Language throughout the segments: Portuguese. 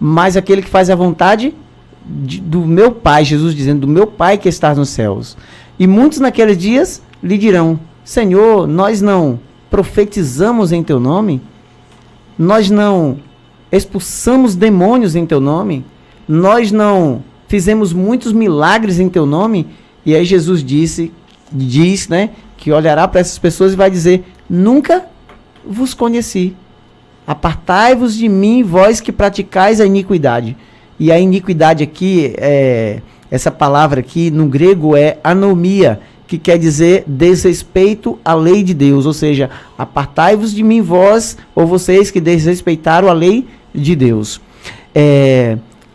mas aquele que faz a vontade do meu Pai, Jesus dizendo, do meu Pai que está nos céus. E muitos naqueles dias lhe dirão, Senhor, nós não profetizamos em teu nome? Nós não expulsamos demônios em teu nome? Nós não fizemos muitos milagres em teu nome? E aí Jesus diz, né, que olhará para essas pessoas e vai dizer, nunca vos conheci. Apartai-vos de mim, vós que praticais a iniquidade. E a iniquidade aqui, essa palavra aqui no grego é anomia, que quer dizer desrespeito à lei de Deus. Ou seja, apartai-vos de mim, vós, ou vocês que desrespeitaram a lei de Deus.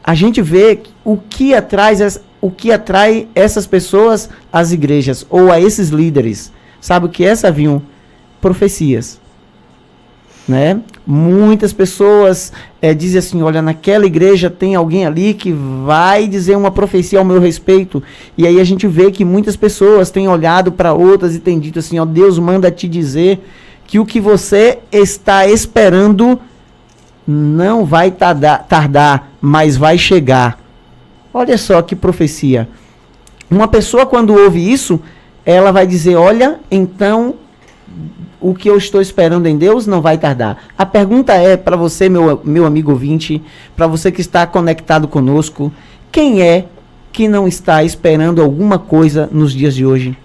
A gente vê o que atrai essas pessoas às igrejas, ou a esses líderes. Sabe o que é, Savinho? Profecias. Né? Muitas pessoas dizem assim, olha, naquela igreja tem alguém ali que vai dizer uma profecia ao meu respeito, e aí a gente vê que muitas pessoas têm olhado para outras e têm dito assim, ó, Deus manda te dizer que o que você está esperando não vai tardar, mas vai chegar. Olha só que profecia. Uma pessoa quando ouve isso, ela vai dizer, olha, então o que eu estou esperando em Deus não vai tardar. A pergunta é para você, meu amigo ouvinte, para você que está conectado conosco, quem é que não está esperando alguma coisa nos dias de hoje?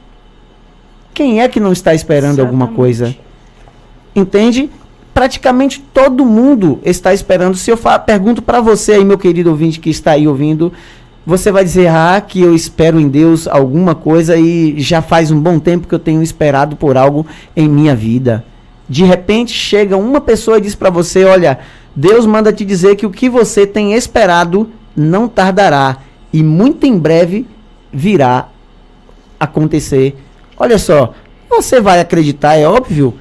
Quem é que não está esperando alguma coisa? Entende? Praticamente todo mundo está esperando. Se eu pergunto para você aí, meu querido ouvinte que está aí ouvindo, você vai dizer, que eu espero em Deus alguma coisa e já faz um bom tempo que eu tenho esperado por algo em minha vida. De repente chega uma pessoa e diz para você, olha, Deus manda te dizer que o que você tem esperado não tardará e muito em breve virá acontecer. Olha só, você vai acreditar, é óbvio,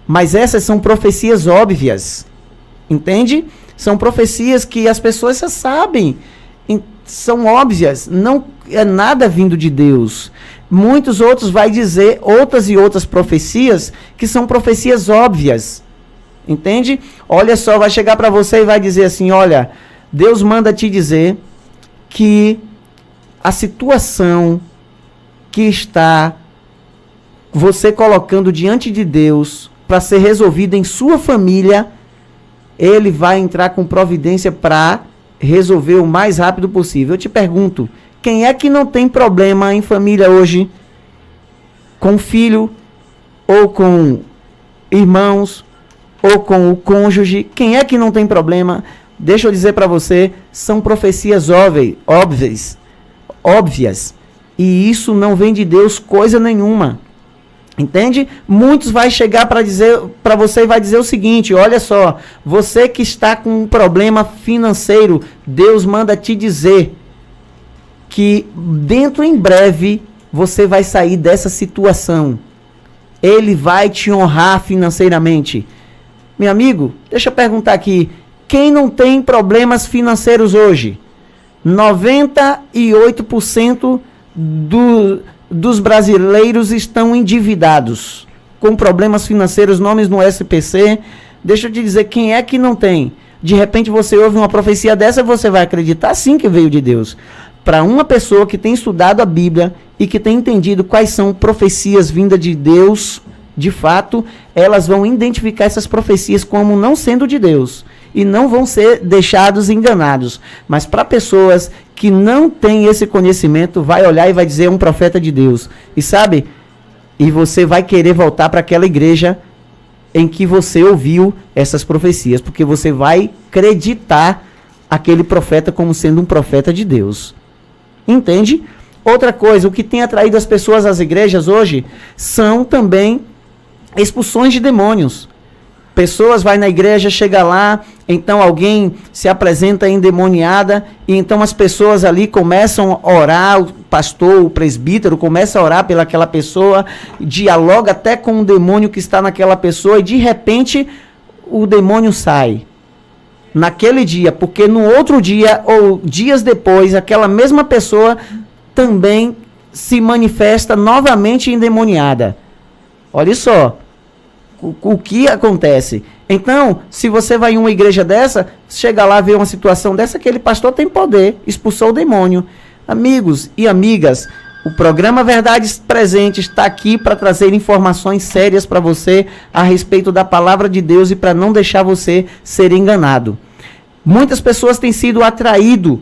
mas essas são profecias óbvias, entende? São profecias que as pessoas já sabem, são óbvias, não é nada vindo de Deus. Muitos outros vai dizer outras e outras profecias que são profecias óbvias, entende? Olha só, vai chegar para você e vai dizer assim, olha, Deus manda te dizer que a situação que está você colocando diante de Deus para ser resolvida em sua família, Ele vai entrar com providência para resolver o mais rápido possível. Eu te pergunto, quem é que não tem problema em família hoje? Com filho, ou com irmãos, ou com o cônjuge? Quem é que não tem problema? Deixa eu dizer para você, são profecias óbvias. E isso não vem de Deus coisa nenhuma. Entende? Muitos vai chegar para você e vai dizer o seguinte, olha só, você que está com um problema financeiro, Deus manda te dizer que dentro em breve você vai sair dessa situação. Ele vai te honrar financeiramente. Meu amigo, deixa eu perguntar aqui, quem não tem problemas financeiros hoje? 98% dos brasileiros estão endividados, com problemas financeiros, nomes no SPC. Deixa eu te dizer, quem é que não tem? De repente você ouve uma profecia dessa, você vai acreditar sim que veio de Deus. Para uma pessoa que tem estudado a Bíblia e que tem entendido quais são profecias vindas de Deus, de fato, elas vão identificar essas profecias como não sendo de Deus e não vão ser deixados enganados. Mas para pessoas que não têm esse conhecimento, vai olhar e vai dizer, é um profeta de Deus. E sabe, e você vai querer voltar para aquela igreja em que você ouviu essas profecias, porque você vai acreditar aquele profeta como sendo um profeta de Deus. Entende? Outra coisa, o que tem atraído as pessoas às igrejas hoje são também expulsões de demônios. Pessoas vai na igreja, chega lá, então alguém se apresenta endemoniada, e então as pessoas ali começam a orar, o pastor, o presbítero começa a orar pelaquela pessoa, dialoga até com o demônio que está naquela pessoa, e de repente o demônio sai. Naquele dia, porque no outro dia, ou dias depois, aquela mesma pessoa também se manifesta novamente endemoniada. Olha só. o que acontece. Então, se você vai em uma igreja dessa, chega lá, vê uma situação dessa, aquele pastor tem poder, expulsou o demônio. Amigos e amigas, o programa Verdades Presentes está aqui para trazer informações sérias para você a respeito da palavra de Deus e para não deixar você ser enganado. Muitas pessoas têm sido atraídas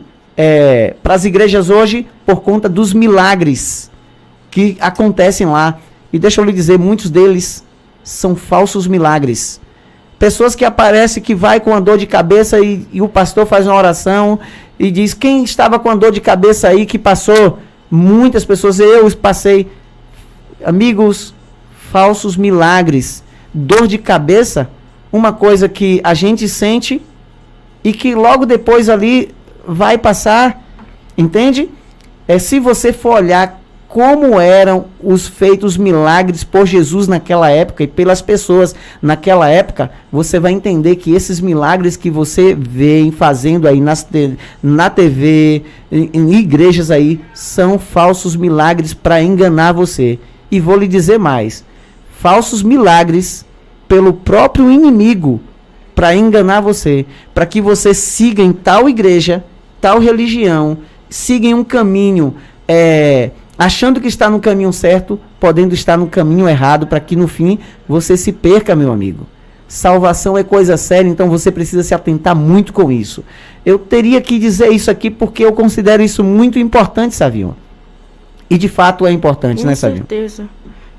para as igrejas hoje por conta dos milagres que acontecem lá. E deixa eu lhe dizer, muitos deles são falsos milagres. Pessoas que aparecem, que vai com a dor de cabeça e o pastor faz uma oração e diz, quem estava com a dor de cabeça aí que passou? Muitas pessoas, eu passei. Amigos, falsos milagres. Dor de cabeça, uma coisa que a gente sente e que logo depois ali vai passar, entende? Se você for olhar como eram os feitos milagres por Jesus naquela época e pelas pessoas naquela época, você vai entender que esses milagres que você vê fazendo aí na TV, em igrejas aí, são falsos milagres para enganar você. E vou lhe dizer mais, falsos milagres pelo próprio inimigo para enganar você, para que você siga em tal igreja, tal religião, siga em um caminho, achando que está no caminho certo, podendo estar no caminho errado, para que no fim você se perca, meu amigo. Salvação é coisa séria, então você precisa se atentar muito com isso. Eu teria que dizer isso aqui porque eu considero isso muito importante, Savinho. E de fato é importante, né, Savinho? Com certeza.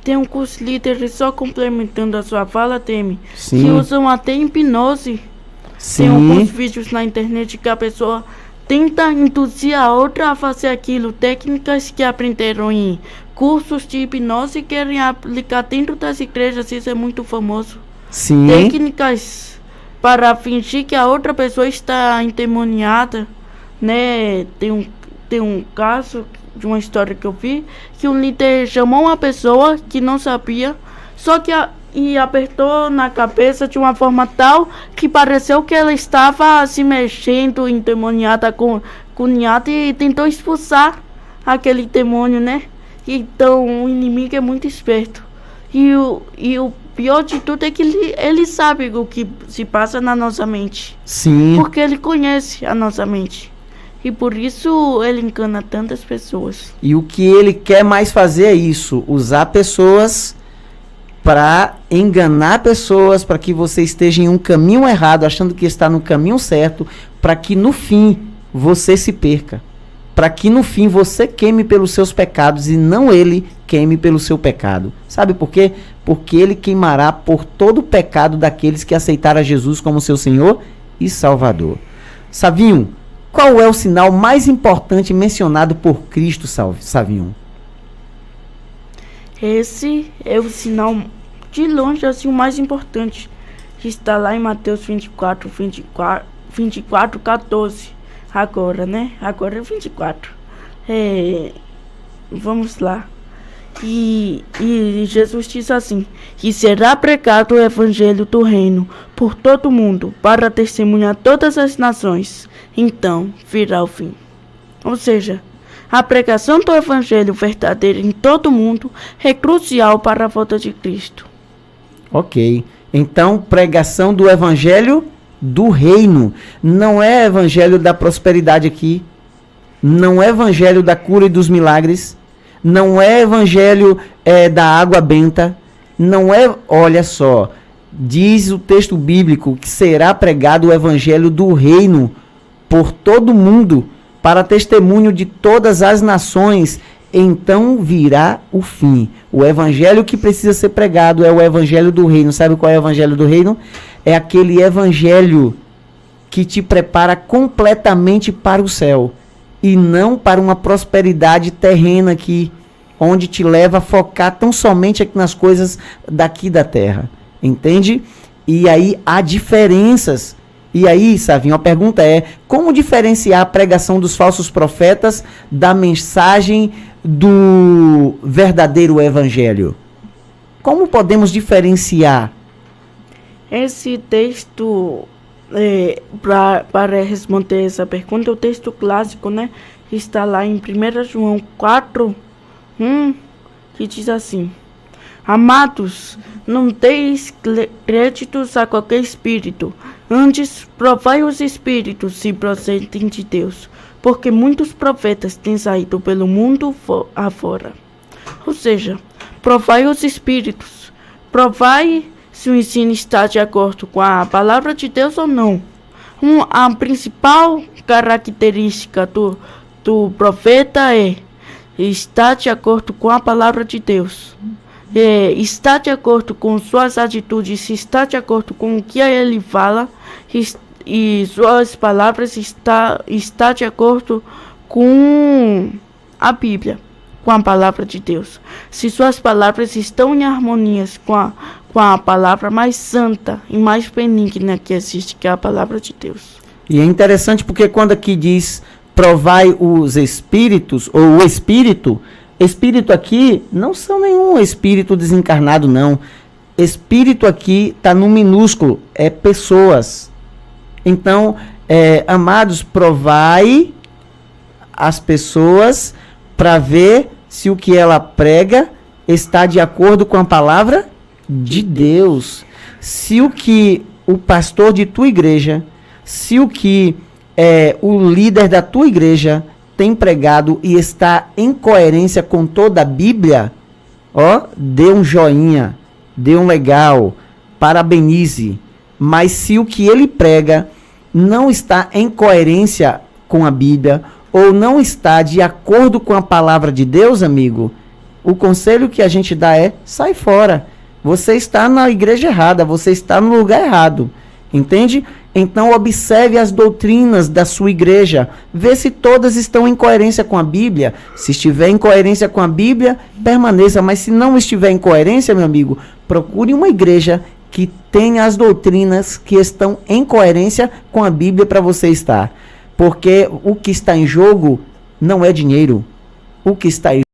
Tem um curso líder, só complementando a sua fala, Temi, Sim. que usam até hipnose. Sim. Tem alguns vídeos na internet que a pessoa tenta induzir a outra a fazer aquilo, técnicas que aprenderam em cursos de hipnose e querem aplicar dentro das igrejas, isso é muito famoso. Sim. Técnicas para fingir que a outra pessoa está endemoniada, né? Tem um caso de uma história que eu vi, que um líder chamou uma pessoa que não sabia, só que e apertou na cabeça de uma forma tal que pareceu que ela estava se mexendo, endemoniada, cunhada, e tentou expulsar aquele demônio, né? Então o inimigo é muito esperto. E o pior de tudo é que ele sabe o que se passa na nossa mente. Sim. Porque ele conhece a nossa mente. E por isso ele engana tantas pessoas. E o que ele quer mais fazer é isso, usar pessoas para enganar pessoas, para que você esteja em um caminho errado, achando que está no caminho certo, para que no fim você se perca. Para que no fim você queime pelos seus pecados e não ele queime pelo seu pecado. Sabe por quê? Porque ele queimará por todo o pecado daqueles que aceitaram a Jesus como seu Senhor e Salvador. Savinho, qual é o sinal mais importante mencionado por Cristo, Savinho? Esse é o sinal de longe assim o mais importante. Está lá em Mateus 24, 14. Agora, né? Agora é 24. Vamos lá. E Jesus diz assim: e será pregado o evangelho do reino por todo o mundo, para testemunhar todas as nações. Então virá o fim. Ou seja, a pregação do evangelho verdadeiro em todo o mundo é crucial para a volta de Cristo. Ok. Então, pregação do evangelho do reino. Não é evangelho da prosperidade aqui. Não é evangelho da cura e dos milagres. Não é evangelho da água benta. Não é, olha só, diz o texto bíblico que será pregado o evangelho do reino por todo mundo, para testemunho de todas as nações. Então virá o fim. O evangelho que precisa ser pregado é o evangelho do reino. Sabe qual é o evangelho do reino? É aquele evangelho que te prepara completamente para o céu e não para uma prosperidade terrena aqui, onde te leva a focar tão somente aqui nas coisas daqui da terra. Entende? E aí há diferenças. E aí, Savinho, a pergunta é: como diferenciar a pregação dos falsos profetas da mensagem do verdadeiro evangelho? Como podemos diferenciar? Esse texto, para responder essa pergunta, o texto clássico, né, está lá em 1 João 4, que diz assim: Amados, não deis créditos a qualquer espírito. Antes, provai os espíritos se procedem de Deus, porque muitos profetas têm saído pelo mundo afora. Ou seja, provai os espíritos. Provai se o ensino está de acordo com a palavra de Deus ou não. A principal característica do profeta é estar de acordo com a palavra de Deus. Está de acordo com suas atitudes, está de acordo com o que ele fala e suas palavras está de acordo com a Bíblia, com a palavra de Deus. Se suas palavras estão em harmonia com a palavra mais santa e mais benigna que existe, que é a palavra de Deus. E é interessante porque quando aqui diz provai os espíritos, ou o espírito aqui não são nenhum espírito desencarnado, não. Espírito aqui está no minúsculo, é pessoas. Então, amados, provai as pessoas para ver se o que ela prega está de acordo com a palavra de Deus. Se o que o pastor de tua igreja, se o que o líder da tua igreja tem pregado e está em coerência com toda a Bíblia, dê um joinha, dê um legal, parabenize. Mas se o que ele prega não está em coerência com a Bíblia, ou não está de acordo com a palavra de Deus, amigo, o conselho que a gente dá é, sai fora. Você está na igreja errada, você está no lugar errado. Entende? Então observe as doutrinas da sua igreja, vê se todas estão em coerência com a Bíblia. Se estiver em coerência com a Bíblia, permaneça, mas se não estiver em coerência, meu amigo, procure uma igreja que tenha as doutrinas que estão em coerência com a Bíblia para você estar. Porque o que está em jogo não é dinheiro. O que está em